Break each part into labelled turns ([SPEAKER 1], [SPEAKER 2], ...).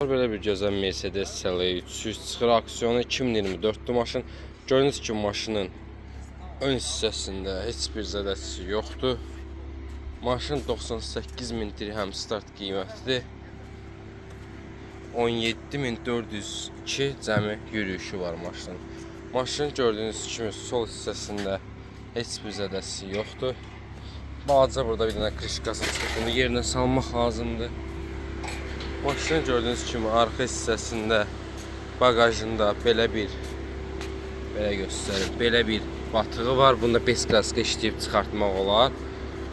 [SPEAKER 1] Böyle bir gözəl Mercedes CLA 300 çıxır aksiyonu 2024'lü maşın. Gördüğünüz ki maşının ön hissəsində heç bir zədəsi yoxdur. Maşın 98.000 dirhəm start qiymətidir. 17.402 cəmi yürüyüşü var maşının. Maşın gördüğünüz kimi sol hissəsində heç bir zədəsi yoxdur. Balaca burada bir dənə krişkası çıxıb. Bunu yerinə salmaq lazımdır. Maşının gördüğünüz kimi arxa hissəsində, bagajında belə göstərir. Belə bir batığı var. Bunda beskraska işləyib çıxartmaq olar.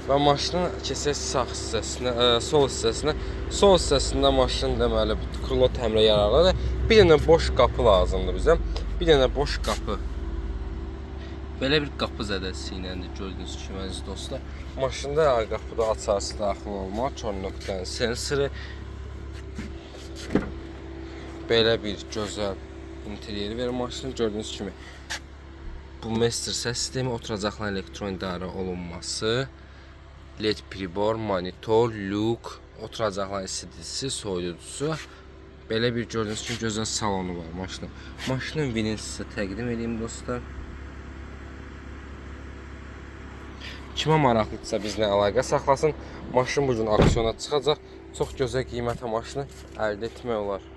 [SPEAKER 1] Və maşının keçək sağ hissəsinə, sol hissəsinə. Sol hissəsində maşın deməli krilo təmirə yararlıdır. Bir dənə boş qapı lazımdır bizə. Bir dənə boş qapı. Belə bir qapı zədəsi iləndir gördüyünüz kimi əziz dostlar. Maşında qapıda açarsı daxil olmaq, çönlükdən sensoru. Belə bir gözəl interyeri verir maşının gördüyünüz kimi. Bu master səs sistemi, oturacaqların elektron idarə olunması, LED pribor, monitor, luk, oturacaqların isidisi, soyuducusu. Belə bir gördüyünüz kimi gözəl salonu var maşının. Maşının vinini sizə təqdim edeyim dostlar. Kimə maraqlıdırsa bizlə əlaqə saxlasın. Maşın bugün aksiyona çıxacaq. Çox gözəl qiymətə maşını əldə etmək olar.